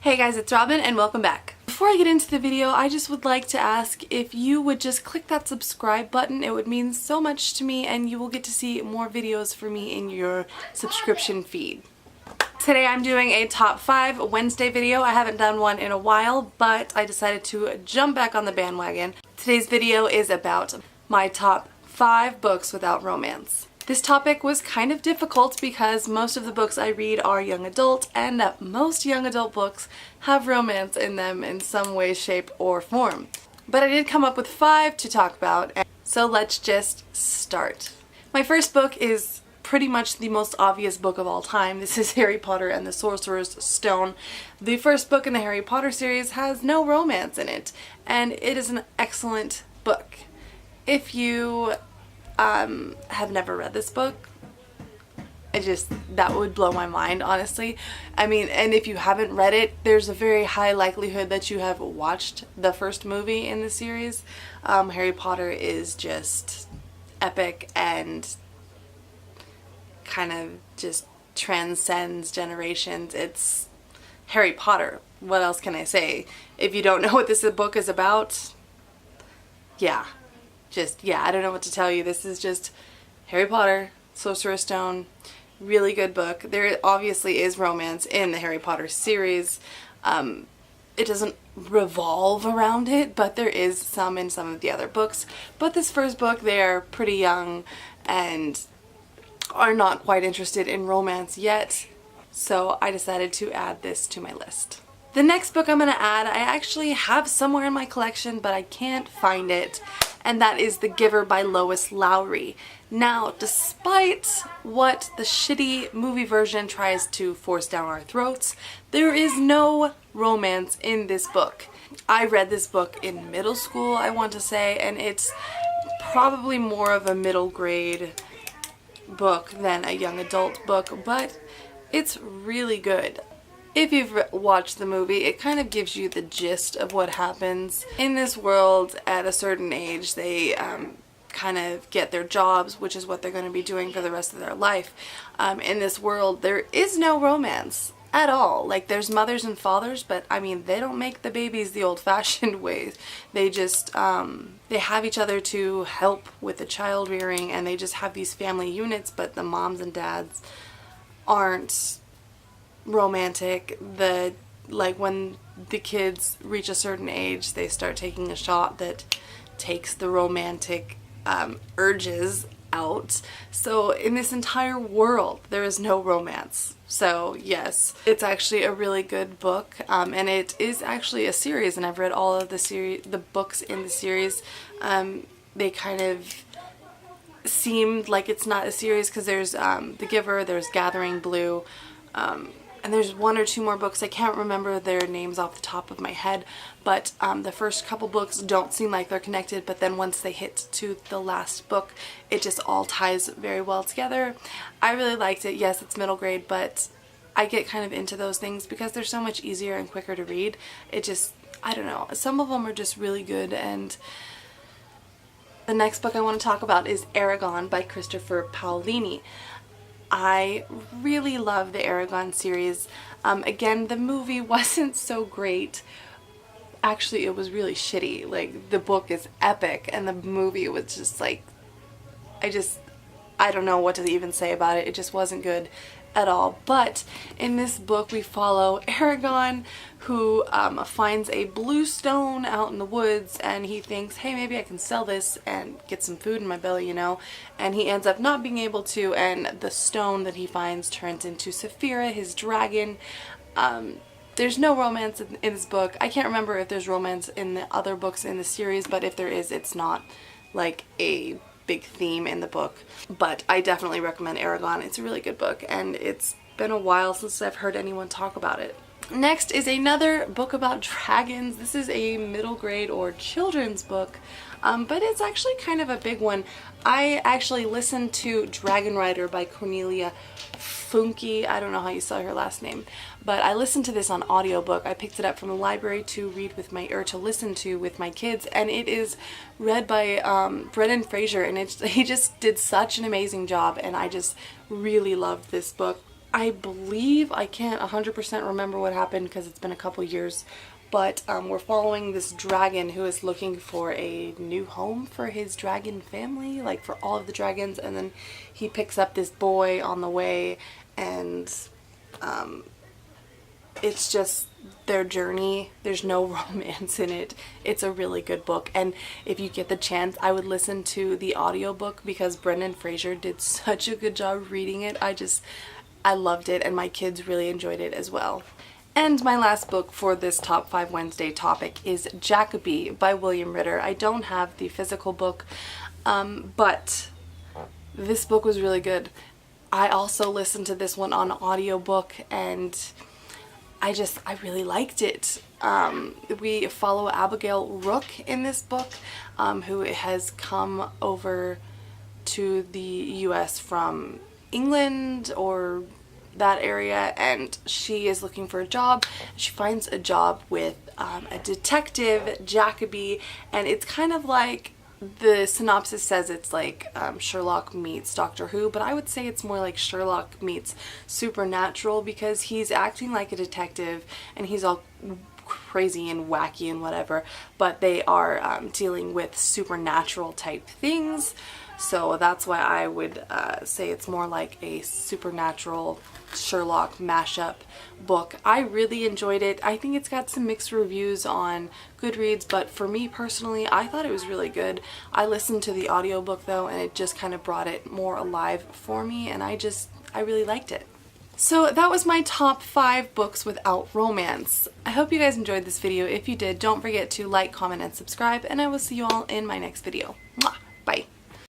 Hey guys, it's Robin and welcome back. Before I get into the video, I just would like to ask if you would just click that subscribe button. It would mean so much to me and you will get to see more videos for me in your subscription feed. Today I'm doing a top 5 Wednesday video. I haven't done one in a while, but I decided to jump back on the bandwagon. Today's video is about my top 5 books without romance. This topic was kind of difficult because most of the books I read are young adult, and most young adult books have romance in them in some way, shape, or form. But I did come up with 5 to talk about, so let's just start. My first book is pretty much the most obvious book of all time. This is Harry Potter and the Sorcerer's Stone. The first book in the Harry Potter series has no romance in it, and it is an excellent book. If you have never read this book, that would blow my mind, honestly. I mean, and if you haven't read it, there's a very high likelihood that you have watched the first movie in the series. Harry Potter is just epic and kind of just transcends generations. It's Harry Potter. What else can I say? If you don't know what this book is about, I don't know what to tell you. This is just Harry Potter, Sorcerer's Stone, really good book. There obviously is romance in the Harry Potter series. It doesn't revolve around it, but there is some in some of the other books. But this first book, they're pretty young and are not quite interested in romance yet, so I decided to add this to my list. The next book I'm going to add, I actually have somewhere in my collection, but I can't find it, and that is The Giver by Lois Lowry. Now, despite what the shitty movie version tries to force down our throats, there is no romance in this book. I read this book in middle school, I want to say, and it's probably more of a middle grade book than a young adult book, but it's really good. If you've watched the movie, it kind of gives you the gist of what happens in this world. At a certain age, they kind of get their jobs, which is what they're going to be doing for the rest of their life. In this world, there is no romance at all. Like, there's mothers and fathers, but I mean, they don't make the babies the old-fashioned ways. They just, they have each other to help with the child rearing, and they just have these family units, but the moms and dads aren't romantic. Like, when the kids reach a certain age, they start taking a shot that takes the romantic urges out. So in this entire world, there is no romance. So yes, it's actually a really good book, and it is actually a series, and I've read all of the books in the series. They kind of seemed like it's not a series because there's The Giver, there's Gathering Blue, and there's 1 or 2 more books. I can't remember their names off the top of my head, but the first couple books don't seem like they're connected, but then once they hit to the last book, it just all ties very well together. I really liked it. Yes, it's middle grade, but I get kind of into those things because they're so much easier and quicker to read. It just, I don't know, some of them are just really good. And the next book I want to talk about is Eragon by Christopher Paolini. I really love the Eragon series. Again, the movie wasn't so great. Actually, it was really shitty. Like, the book is epic and the movie was just like, I don't know what to even say about it. It just wasn't good at all. But in this book we follow Eragon, who finds a blue stone out in the woods, and he thinks, hey, maybe I can sell this and get some food in my belly, you know, and he ends up not being able to, and the stone that he finds turns into Saphira, his dragon. There's no romance in this book. I can't remember if there's romance in the other books in the series, but if there is, it's not like a big theme in the book. But I definitely recommend Eragon. It's a really good book, and it's been a while since I've heard anyone talk about it. Next is another book about dragons. This is a middle grade or children's book, but it's actually kind of a big one. I actually listened to Dragon Rider by Cornelia Funke. I don't know how you spell her last name, but I listened to this on audiobook. I picked it up from the library to read with my, or to listen to with my kids, and it is read by Brendan Fraser, and he just did such an amazing job, and I just really loved this book. I believe, I can't 100% remember what happened because it's been a couple years, but we're following this dragon who is looking for a new home for his dragon family, like for all of the dragons, and then he picks up this boy on the way, and it's just their journey. There's no romance in it. It's a really good book, and if you get the chance, I would listen to the audiobook because Brendan Fraser did such a good job reading it. I loved it, and my kids really enjoyed it as well. And my last book for this Top 5 Wednesday topic is Jacoby by William Ritter. I don't have the physical book, but this book was really good. I also listened to this one on audiobook, and I really liked it. We follow Abigail Rook in this book, who has come over to the US from England or that area, and she is looking for a job. She finds a job with a detective, Jacoby, and it's kind of like, the synopsis says it's like Sherlock meets Doctor Who, but I would say it's more like Sherlock meets Supernatural, because he's acting like a detective and he's all crazy and wacky and whatever, but they are dealing with supernatural type things. So that's why I would say it's more like a Supernatural Sherlock mashup book. I really enjoyed it. I think it's got some mixed reviews on Goodreads, but for me personally, I thought it was really good. I listened to the audiobook though, and it just kind of brought it more alive for me, and I really liked it. So that was my top 5 books without romance. I hope you guys enjoyed this video. If you did, don't forget to like, comment, and subscribe, and I will see you all in my next video. Mwah! Bye!